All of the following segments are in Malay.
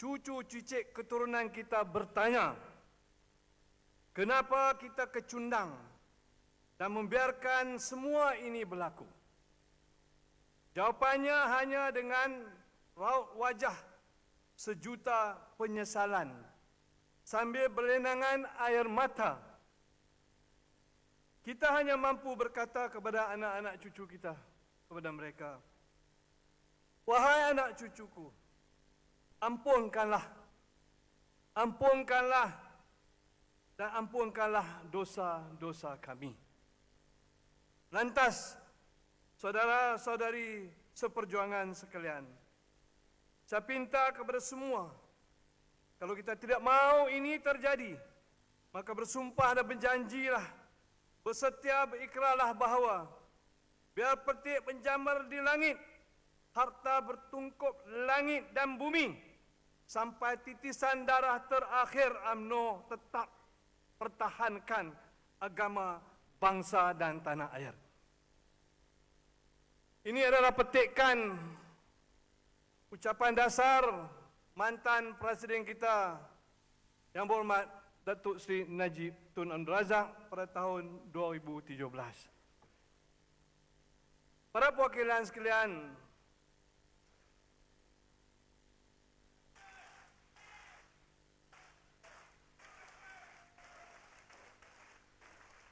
cucu cicit keturunan kita bertanya, kenapa kita kecundang dan membiarkan semua ini berlaku? Jawapannya hanya dengan raut wajah sejuta penyesalan sambil berlinangan air mata. Kita hanya mampu berkata kepada anak-anak cucu kita, kepada mereka, wahai anak cucuku, ampunkanlah dan ampunkanlah dosa-dosa kami. Lantas, saudara-saudari seperjuangan sekalian, saya minta kepada semua, kalau kita tidak mau ini terjadi, maka bersumpah dan berjanjilah, bersetia berikrarlah bahawa biar petik menjamur di langit, harta bertungkup langit dan bumi, sampai titisan darah terakhir UMNO tetap pertahankan agama, bangsa dan tanah air. Ini adalah petikan ucapan dasar mantan Presiden kita yang berhormat Datuk Seri Najib Tun Abdul Razak pada tahun 2017. Para perwakilan sekalian,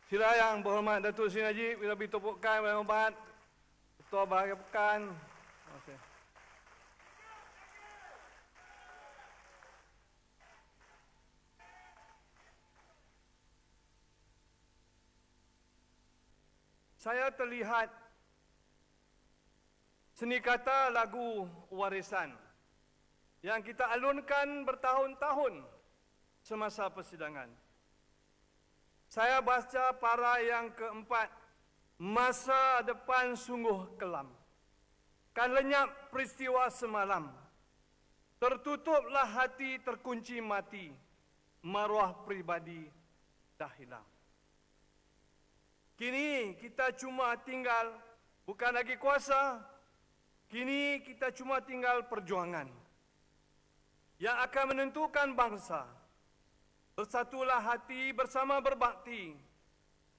sila yang berhormat Datuk Seri Najib, bila ditupukan oleh hormat Ketua Bahagian Pekan. Okay. Saya terlihat seni kata lagu warisan yang kita alunkan bertahun-tahun semasa persidangan. Saya baca para yang keempat, masa depan sungguh kelam, kan lenyap peristiwa semalam, tertutuplah hati terkunci mati, maruah pribadi dah hilang. Kini kita cuma tinggal, bukan lagi kuasa, kini kita cuma tinggal perjuangan yang akan menentukan bangsa. Bersatulah hati bersama berbakti,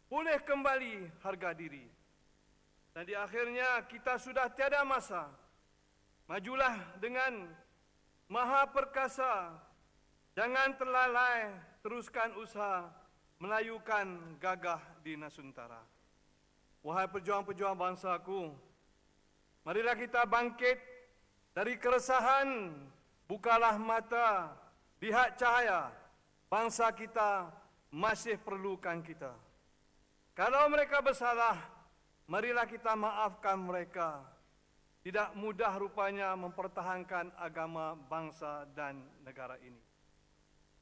pulih kembali harga diri. Dan di akhirnya kita sudah tiada masa. Majulah dengan maha perkasa, jangan terlalai, teruskan usaha melayukan gagah di Nusantara. Wahai pejuang-pejuang bangsaku, marilah kita bangkit dari keresahan, bukalah mata, lihat cahaya, bangsa kita masih perlukan kita. Kalau mereka bersalah, marilah kita maafkan mereka. Tidak mudah rupanya mempertahankan agama, bangsa dan negara ini.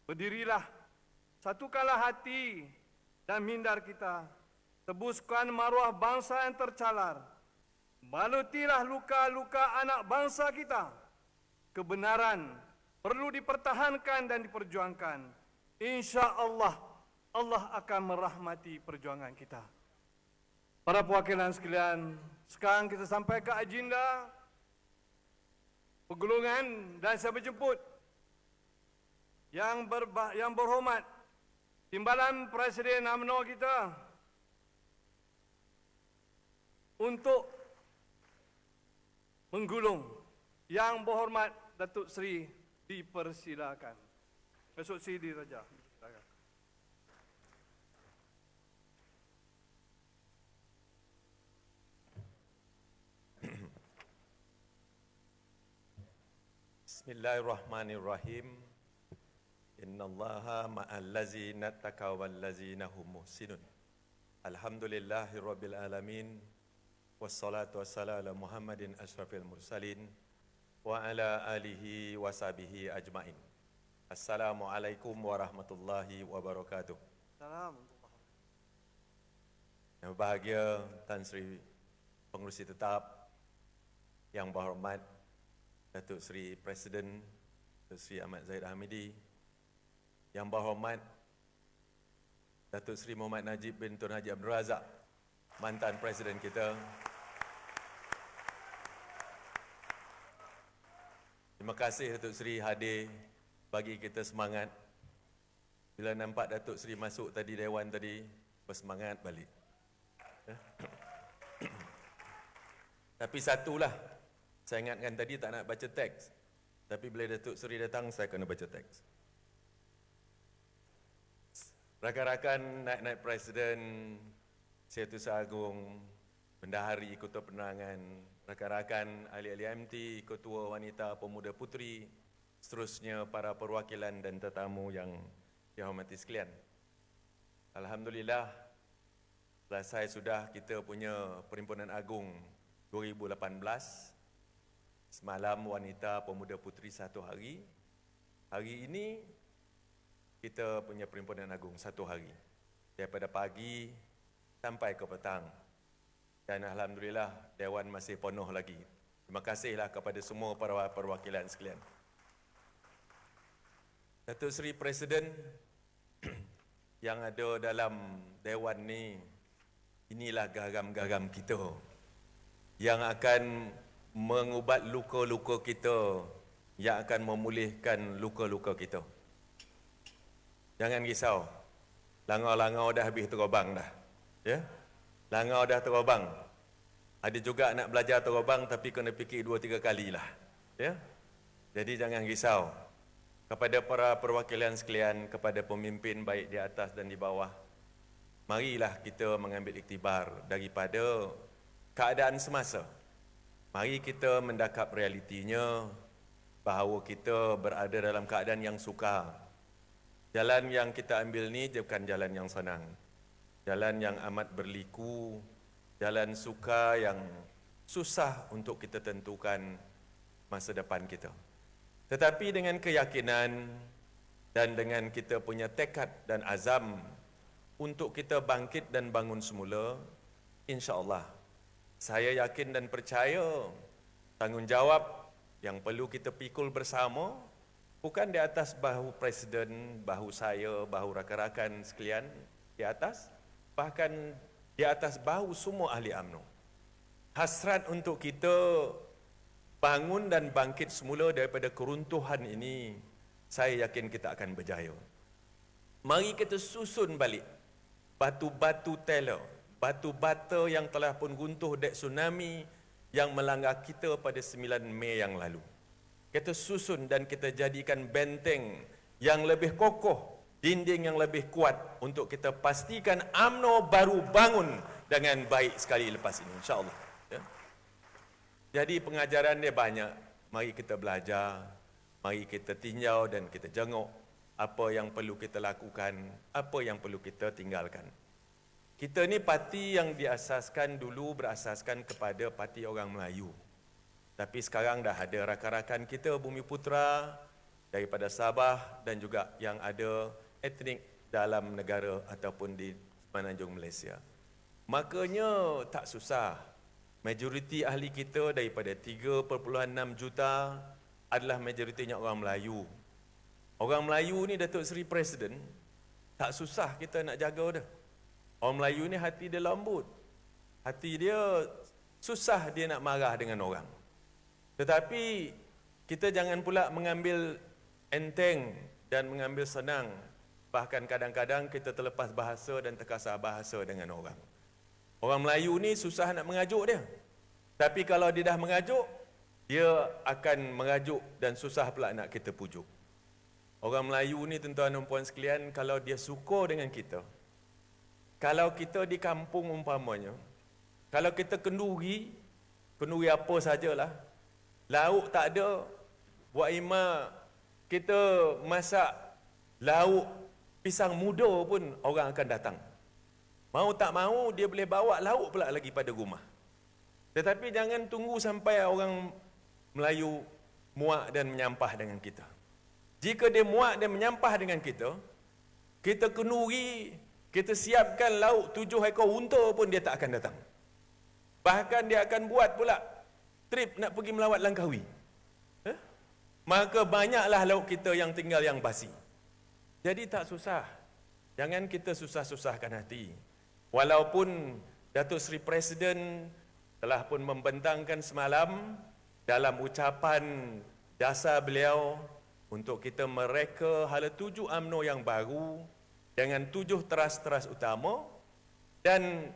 Berdirilah, satukanlah hati dan mindar kita. Tebuskan maruah bangsa yang tercalar. Balutilah luka-luka anak bangsa kita. Kebenaran perlu dipertahankan dan diperjuangkan. Insya Allah, Allah akan merahmati perjuangan kita. Para perwakilan sekalian, sekarang kita sampai ke agenda pergulungan dan saya berjemput yang berhormat Timbalan Presiden UMNO kita untuk menggulung. Yang berhormat Datuk Seri dipersilakan. Datuk Seri Diraja. Bismillahirrahmanirrahim. Innallaha ma'al ladzina taqaw wal ladzina hum muhsinun. Alhamdulillahirabbil alamin. Wassalatu wassalamu ala Muhammadin asyrafil mursalin wa ala alihi wa sahbihi ajmain. Assalamualaikum warahmatullahi wabarakatuh. Assalamualaikum. Yang berbahagia Tan Sri Pengerusi Tetap, yang berhormat Datuk Seri Presiden Datuk Seri Ahmad Zahid Hamidi, yang berhormat Datuk Seri Muhammad Najib bin Tun Haji Abdul Razak, mantan Presiden kita, Terima kasih Datuk Seri hadir bagi kita semangat. Bila nampak Datuk Seri masuk tadi Dewan tadi, bersemangat balik. Tapi satulah, saya ingatkan tadi tak nak baca teks. Tapi bila Datuk Seri datang, saya kena baca teks. Rakan-rakan naib-naib Presiden, Setiausaha Agung, Bendahari Kota Penerangan, rakan-rakan ahli-ahli MT, Ketua Wanita Pemuda Puteri, seterusnya para perwakilan dan tetamu yang dihormati sekalian. Alhamdulillah, selesai sudah kita punya Perhimpunan Agung 2018. Semalam Wanita Pemuda Puteri 1 hari. Hari ini kita punya Perhimpunan Agung 1 hari. Daripada pagi sampai ke petang. Dan Alhamdulillah, Dewan masih penuh lagi. Terima kasihlah kepada semua para perwakilan sekalian. Datuk Seri Presiden yang ada dalam Dewan ni, inilah garam-garam kita yang akan mengubat luka-luka kita, yang akan memulihkan luka-luka kita. Jangan risau, langau-langau dah habis terobang dah. Ya? Langau dah terobang. Ada juga nak belajar terobang tapi kena fikir 2-3 kali lah. Ya? Jadi jangan risau. Kepada para perwakilan sekalian, kepada pemimpin baik di atas dan di bawah, marilah kita mengambil iktibar daripada keadaan semasa. Mari kita mendakap realitinya bahawa kita berada dalam keadaan yang sukar. Jalan yang kita ambil ni bukan jalan yang senang. Jalan yang amat berliku, jalan suka yang susah untuk kita tentukan masa depan kita. Tetapi dengan keyakinan dan dengan kita punya tekad dan azam untuk kita bangkit dan bangun semula, insya-Allah, saya yakin dan percaya tanggungjawab yang perlu kita pikul bersama bukan di atas bahu Presiden, bahu saya, bahu rakan-rakan sekalian di atas, bahkan di atas bahu semua ahli UMNO. Hasrat untuk kita bangun dan bangkit semula daripada keruntuhan ini, saya yakin kita akan berjaya. Mari kita susun balik batu-batu tela, batu bata yang telah pun runtuh dek tsunami yang melanggar kita pada 9 Mei yang lalu. Kita susun dan kita jadikan benteng yang lebih kokoh, dinding yang lebih kuat untuk kita pastikan UMNO baru bangun dengan baik sekali lepas ini, insya-Allah. Ya. Jadi pengajaran dia banyak. Mari kita belajar, mari kita tinjau dan kita jenguk apa yang perlu kita lakukan, apa yang perlu kita tinggalkan. Kita ni parti yang diasaskan dulu berasaskan kepada parti orang Melayu. Tapi sekarang dah ada rakan-rakan kita Bumi Putra daripada Sabah dan juga yang ada etnik dalam negara ataupun di semenanjung Malaysia. Makanya tak susah. Majoriti ahli kita daripada 3.6 juta adalah majoritinya orang Melayu. Orang Melayu ni Datuk Seri Presiden, tak susah kita nak jaga dah. Orang Melayu ni hati dia lembut. Hati dia susah dia nak marah dengan orang. Tetapi kita jangan pula mengambil enteng dan mengambil senang. Bahkan kadang-kadang kita terlepas bahasa dan terkasar bahasa dengan orang. Orang Melayu ni susah nak mengajuk dia. Tapi kalau dia dah mengajuk, dia akan mengajuk dan susah pula nak kita pujuk. Orang Melayu ni tuan-tuan dan puan sekalian, kalau dia suka dengan kita, kalau kita di kampung umpamanya, kalau kita kenduri apa sajalah, lauk tak ada, buat ima kita masak lauk pisang muda pun orang akan datang. Mau tak mau dia boleh bawa lauk pula lagi pada rumah. Tetapi jangan tunggu sampai orang Melayu muak dan menyampah dengan kita. Jika dia muak dan menyampah dengan kita, kita kenduri, kita siapkan lauk 7 ekor unta pun dia tak akan datang. Bahkan dia akan buat pula trip nak pergi melawat Langkawi. Maka banyaklah lauk kita yang tinggal yang basi. Jadi tak susah. Jangan kita susah-susahkan hati. Walaupun Datuk Seri Presiden telah pun membentangkan semalam dalam ucapan dasar beliau untuk kita mereka hala 7 UMNO yang baru dengan 7 teras-teras utama, dan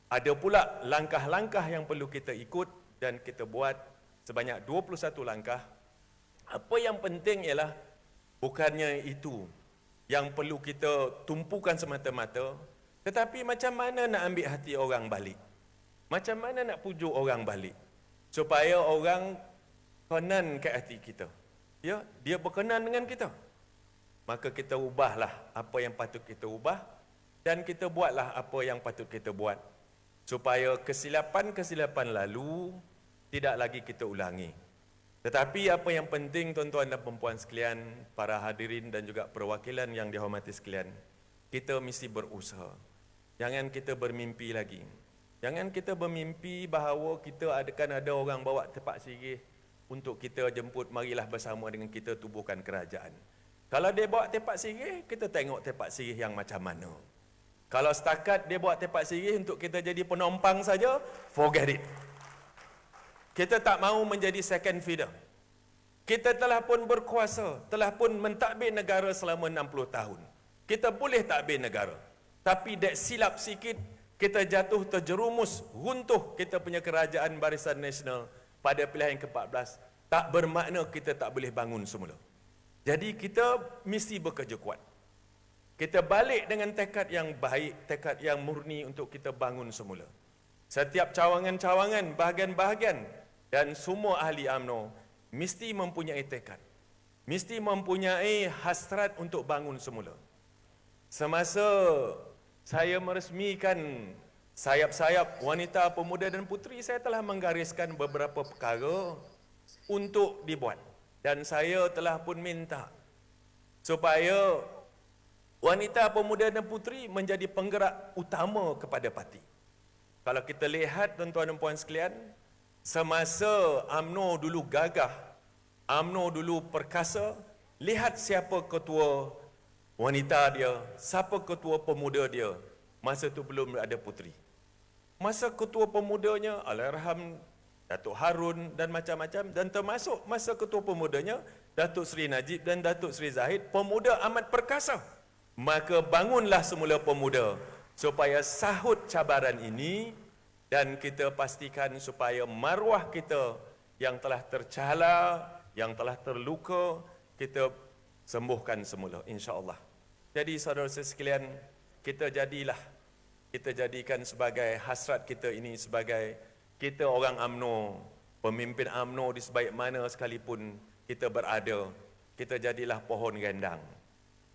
ada pula langkah-langkah yang perlu kita ikut dan kita buat sebanyak 21 langkah. Apa yang penting ialah bukannya itu yang perlu kita tumpukan semata-mata, tetapi macam mana nak ambil hati orang balik, macam mana nak pujuk orang balik supaya orang kenan ke hati kita, ya, dia berkenan dengan kita. Maka kita ubahlah apa yang patut kita ubah dan kita buatlah apa yang patut kita buat supaya kesilapan-kesilapan lalu tidak lagi kita ulangi. Tetapi apa yang penting, tuan-tuan dan puan-puan sekalian, para hadirin dan juga perwakilan yang dihormati sekalian, kita mesti berusaha. Jangan kita bermimpi lagi. Jangan kita bermimpi bahawa kita akan ada orang bawa tepak sirih untuk kita jemput, marilah bersama dengan kita tubuhkan kerajaan. Kalau dia bawa tepak sirih, kita tengok tepak sirih yang macam mana. Kalau setakat dia bawa tepak sirih untuk kita jadi penumpang saja, forget it. Kita tak mahu menjadi second feeder. Kita telah pun berkuasa, telah pun mentadbir negara selama 60 tahun. Kita boleh tadbir negara. Tapi dek silap sikit, kita jatuh terjerumus, runtuh kita punya kerajaan Barisan Nasional pada pilihan ke-14. Tak bermakna kita tak boleh bangun semula. Jadi kita mesti bekerja kuat. Kita balik dengan tekad yang baik, tekad yang murni untuk kita bangun semula. Setiap cawangan-cawangan, bahagian-bahagian dan semua ahli UMNO mesti mempunyai tekad, mesti mempunyai hasrat untuk bangun semula. Semasa saya meresmikan sayap-sayap wanita, pemuda dan puteri, saya telah menggariskan beberapa perkara untuk dibuat. Dan saya telah pun minta supaya wanita, pemuda dan puteri menjadi penggerak utama kepada parti. Kalau kita lihat, tuan-tuan dan puan sekalian, semasa UMNO dulu gagah, UMNO dulu perkasa, lihat siapa ketua wanita dia, siapa ketua pemuda dia. Masa tu belum ada puteri. Masa ketua pemudanya Allahyarham Datuk Harun dan macam-macam, dan termasuk masa ketua pemudanya Datuk Seri Najib dan Datuk Seri Zahid, pemuda amat perkasa. Maka bangunlah semula pemuda supaya sahut cabaran ini, dan kita pastikan supaya maruah kita yang telah tercela, yang telah terluka, kita sembuhkan semula, insya-Allah. Jadi saudara sekalian, kita jadikan sebagai hasrat kita ini, sebagai kita orang UMNO, pemimpin UMNO di sebaik mana sekalipun kita berada, kita jadilah pohon gendang.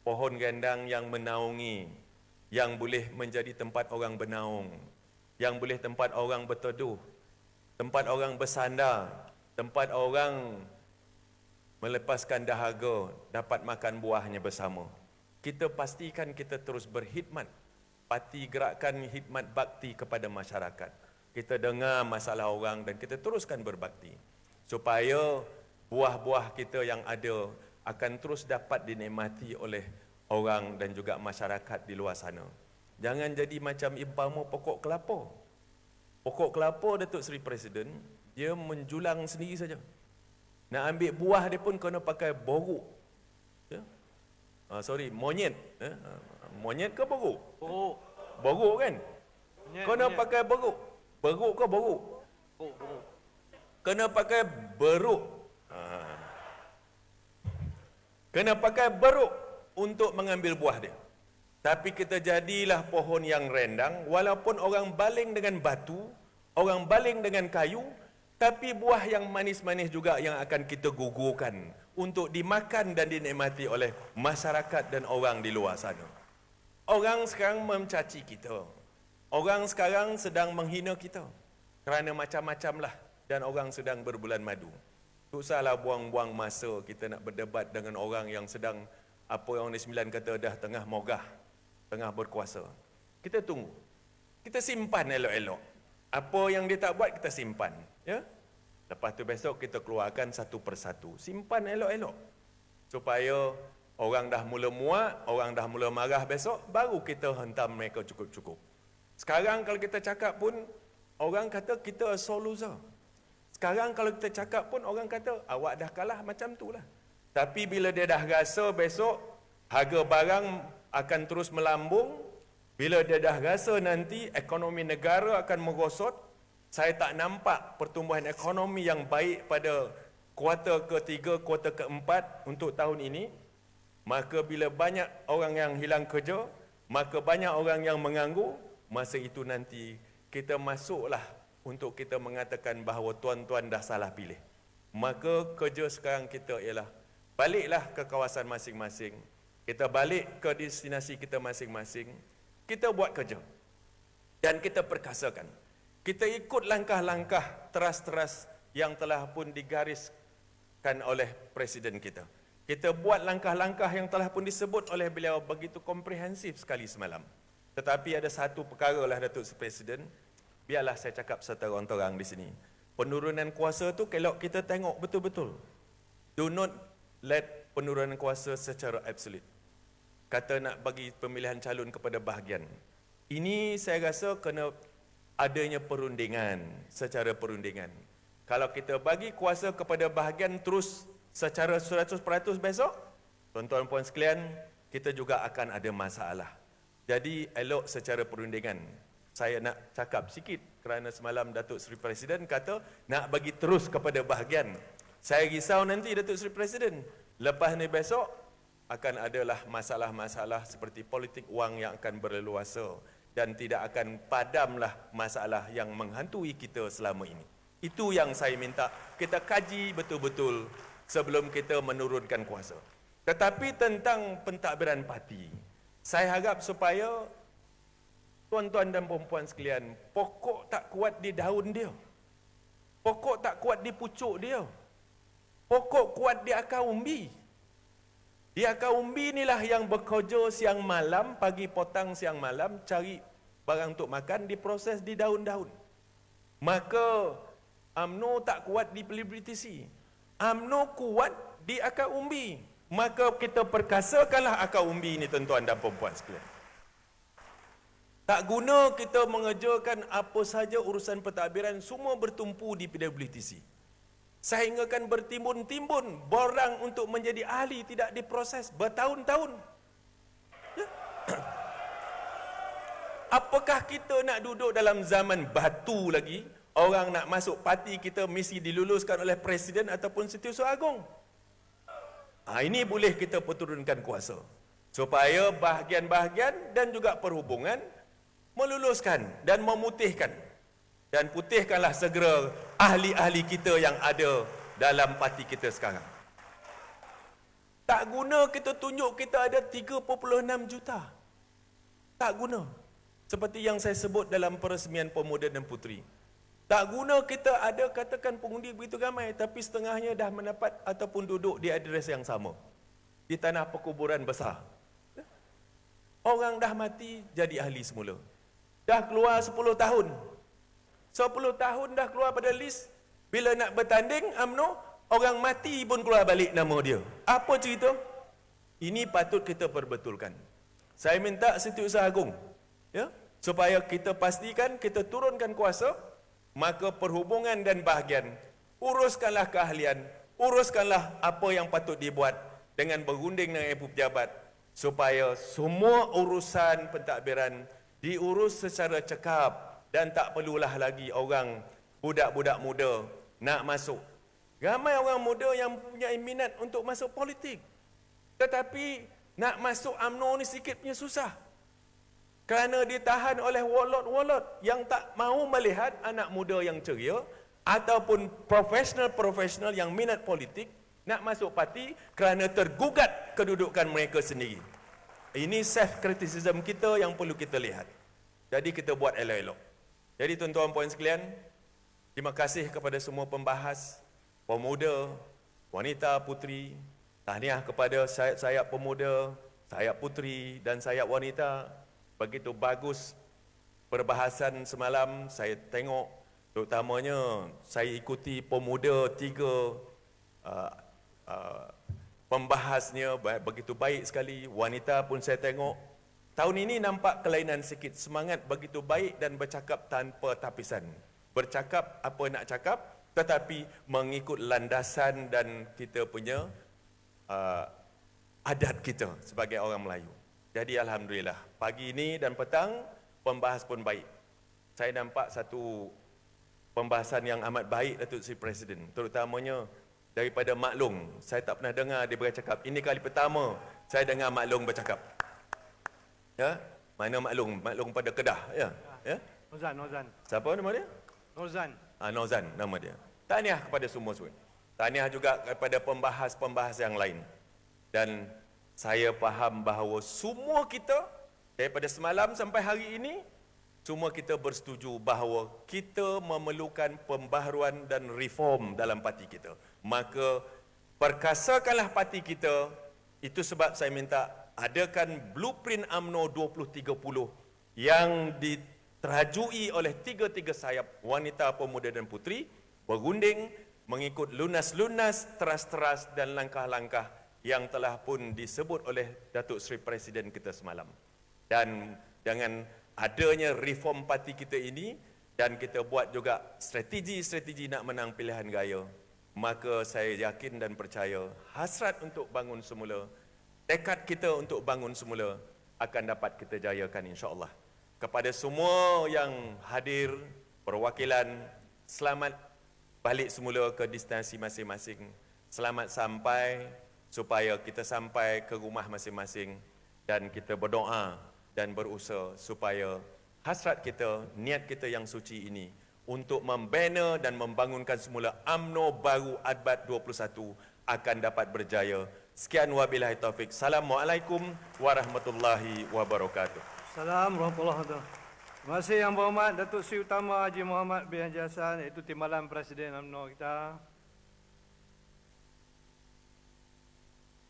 Pohon gendang yang menaungi, yang boleh menjadi tempat orang bernaung, yang boleh tempat orang berteduh, tempat orang bersandar, tempat orang melepaskan dahaga, dapat makan buahnya bersama. Kita pastikan kita terus berkhidmat, parti gerakan khidmat bakti kepada masyarakat. Kita dengar masalah orang dan kita teruskan berbakti, supaya buah-buah kita yang ada akan terus dapat dinikmati oleh orang dan juga masyarakat di luar sana. Jangan jadi macam impama pokok kelapa. Pokok kelapa Datuk Seri Presiden, dia menjulang sendiri saja. Nak ambil buah dia pun kena pakai boruk. Ya? Monyet. Monyet ke boruk? Boruk. Boruk kan? Kena Monyet. pakai boruk. Beruk ke boruk? Boruk. Kena pakai beruk. Kena pakai beruk untuk mengambil buah dia. Tapi kita jadilah pohon yang rendang, walaupun orang baling dengan batu, orang baling dengan kayu, tapi buah yang manis-manis juga yang akan kita gugurkan untuk dimakan dan dinikmati oleh masyarakat dan orang di luar sana. Orang sekarang mencaci kita. Orang sekarang sedang menghina kita kerana macam-macam lah, dan orang sedang berbulan madu. Tak usahlah buang-buang masa kita nak berdebat dengan orang yang sedang, apa orang di sembilan kata, dah tengah mogah, tengah berkuasa. Kita tunggu. Kita simpan elok-elok. Apa yang dia tak buat, kita simpan. Ya? Lepas tu besok kita keluarkan satu persatu. Simpan elok-elok. Supaya orang dah mula muak, orang dah mula marah besok, baru kita hentam mereka cukup-cukup. Sekarang kalau kita cakap pun, orang kata kita a sole loser. Sekarang kalau kita cakap pun orang kata, awak dah kalah macam tu lah. Tapi bila dia dah rasa besok, harga barang akan terus melambung, bila dia dah rasa nanti ekonomi negara akan merosot, saya tak nampak pertumbuhan ekonomi yang baik pada kuartal ketiga, kuartal keempat untuk tahun ini, maka bila banyak orang yang hilang kerja, maka banyak orang yang menganggur, masa itu nanti kita masuklah untuk kita mengatakan bahawa tuan-tuan dah salah pilih. Maka kerja sekarang kita ialah baliklah ke kawasan masing-masing, kita balik ke destinasi kita masing-masing, kita buat kerja dan kita perkasakan. Kita ikut langkah-langkah teras-teras yang telah pun digariskan oleh Presiden kita. Kita buat langkah-langkah yang telah pun disebut oleh beliau begitu komprehensif sekali semalam. Tetapi ada satu perkara lah Datuk Seri Presiden, biarlah saya cakap secara orang-orang di sini. Penurunan kuasa tu kalau kita tengok betul-betul. Do not let penurunan kuasa secara absolut. Kata nak bagi pemilihan calon kepada bahagian. Ini saya rasa kena adanya perundingan, secara perundingan. Kalau kita bagi kuasa kepada bahagian terus secara 100% besok, tuan-tuan puan sekalian, kita juga akan ada masalah. Jadi elok secara perundingan. Saya nak cakap sikit kerana semalam Datuk Seri Presiden kata nak bagi terus kepada bahagian. Saya risau nanti Datuk Seri Presiden, lepas ni besok akan adalah masalah-masalah seperti politik wang yang akan berleluasa dan tidak akan padamlah masalah yang menghantui kita selama ini. Itu yang saya minta kita kaji betul-betul sebelum kita menurunkan kuasa. Tetapi tentang pentadbiran parti, saya harap supaya tuan-tuan dan puan-puan sekalian, pokok tak kuat di daun dia. Pokok tak kuat di pucuk dia. Pokok kuat di akar umbi. Di akar umbi inilah yang bekerja siang malam, pagi petang siang malam, cari barang untuk makan, diproses di daun-daun. Maka UMNO tak kuat di politisi. UMNO kuat di akar umbi. Maka kita perkasakanlah akar umbi ini tuan-tuan dan puan-puan sekalian. Tak guna kita mengerjakan apa saja urusan pentadbiran, semua bertumpu di politisi. Sehinggakan bertimbun-timbun borang untuk menjadi ahli tidak diproses bertahun-tahun. Ya. Apakah kita nak duduk dalam zaman batu lagi? Orang nak masuk parti kita mesti diluluskan oleh Presiden ataupun Setiausaha Agong. Ini boleh kita perturunkan kuasa. Supaya bahagian-bahagian dan juga perhubungan meluluskan dan memutihkan. Dan putihkanlah segera ahli-ahli kita yang ada dalam parti kita sekarang. Tak guna kita tunjuk kita ada 3.6 juta. Tak guna. Seperti yang saya sebut dalam peresmian Pemuda dan Puteri. Tak guna kita ada katakan pengundi begitu ramai, tapi setengahnya dah mendapat ataupun duduk di adres yang sama. Di tanah perkuburan besar. Orang dah mati jadi ahli semula. Dah keluar 10 tahun. 10 tahun dah keluar pada list. Bila nak bertanding UMNO, orang mati pun keluar balik nama dia. Apa cerita? Ini patut kita perbetulkan. Saya minta Setiausaha Agong, ya, supaya kita pastikan kita turunkan kuasa, maka perhubungan dan bahagian, uruskanlah keahlian, uruskanlah apa yang patut dibuat dengan berunding dengan ibu pejabat, supaya semua urusan pentadbiran diurus secara cekap. Dan tak perlulah lagi orang, budak-budak muda nak masuk. Ramai orang muda yang punya minat untuk masuk politik. Tetapi nak masuk UMNO ni sikit punya susah. Kerana ditahan oleh wallet-wallet yang tak mahu melihat anak muda yang ceria ataupun profesional-profesional yang minat politik nak masuk parti kerana tergugat kedudukan mereka sendiri. Ini self-criticism kita yang perlu kita lihat. Jadi kita buat elok-elok. Jadi tuan-tuan puan sekalian, terima kasih kepada semua pembahas, pemuda, wanita, puteri. Tahniah kepada sayap pemuda, sayap puteri dan sayap wanita. Begitu bagus perbahasan semalam, saya tengok terutamanya saya ikuti pemuda 3 pembahasnya begitu baik sekali. Wanita pun saya tengok. Tahun ini nampak kelainan sikit, semangat begitu baik dan bercakap tanpa tapisan. Bercakap apa nak cakap, tetapi mengikut landasan dan kita punya adat kita sebagai orang Melayu. Jadi alhamdulillah, pagi ini dan petang pembahas pun baik. Saya nampak satu pembahasan yang amat baik Datuk Seri Presiden, terutamanya daripada Mak Long. Saya tak pernah dengar dia bercakap. Ini kali pertama saya dengar Mak Long bercakap. Ya, mana Mak Long? Mak Long pada Kedah, ya. Ya. Nozan. Siapa nama dia? Nozan. Nozan nama dia. Tahniah kepada semua. Tahniah juga kepada pembahas-pembahas yang lain. Dan saya faham bahawa semua kita daripada semalam sampai hari ini, semua kita bersetuju bahawa kita memerlukan pembaharuan dan reform dalam parti kita. Maka perkasakanlah parti kita. Itu sebab saya minta adakan blueprint UMNO 2030 yang diterajui oleh tiga-tiga sayap wanita, pemuda dan puteri, berunding mengikut lunas-lunas, teras-teras dan langkah-langkah yang telah pun disebut oleh Datuk Seri Presiden kita semalam. Dan dengan adanya reform parti kita ini, dan kita buat juga strategi-strategi nak menang pilihan raya, maka saya yakin dan percaya hasrat untuk bangun semula, tekad kita untuk bangun semula akan dapat kita jayakan insya-Allah. Kepada semua yang hadir, perwakilan, selamat balik semula ke destinasi masing-masing. Selamat sampai supaya kita sampai ke rumah masing-masing dan kita berdoa dan berusaha supaya hasrat kita, niat kita yang suci ini untuk membina dan membangunkan semula UMNO baru Adbat 21 akan dapat berjaya. Sekian wabillahi taufik. Assalamualaikum warahmatullahi wabarakatuh. Assalamualaikum warahmatullahi wabarakatuh. Terima kasih Yang Berhormat Datuk Seri Utama Haji Muhammad bin Haji Hassan, iaitu Timbalan Presiden UMNO kita.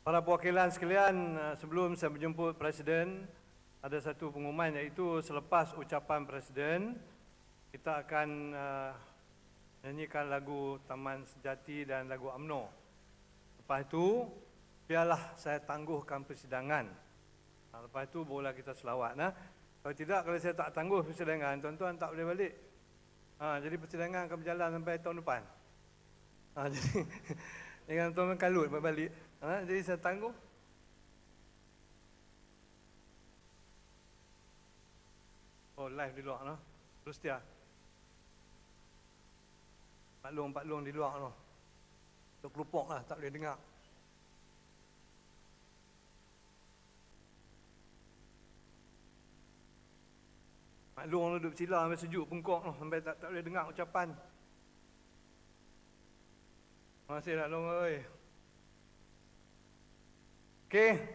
Para perwakilan sekalian, sebelum saya menjemput Presiden, ada satu pengumuman, iaitu selepas ucapan Presiden, kita akan nyanyikan lagu Taman Sejati dan lagu UMNO. Lepas itu, biarlah saya tangguhkan persidangan. Lepas itu, barulah kita selawat. Kalau tidak, kalau saya tak tangguh persidangan, tuan-tuan tak boleh balik. Jadi persidangan akan berjalan sampai tahun depan. Jadi, dengan tuan-tuan kalut balik. Jadi saya tangguh. Oh, live di luar, no? Terus dia. Pak Long di luar, no? Terkelupuk lah, tak boleh dengar. Pak Long duduk sila sampai sejuk pengkok, no? Sampai tak boleh dengar ucapan. Terima kasih, Pak Long, oi. Okey.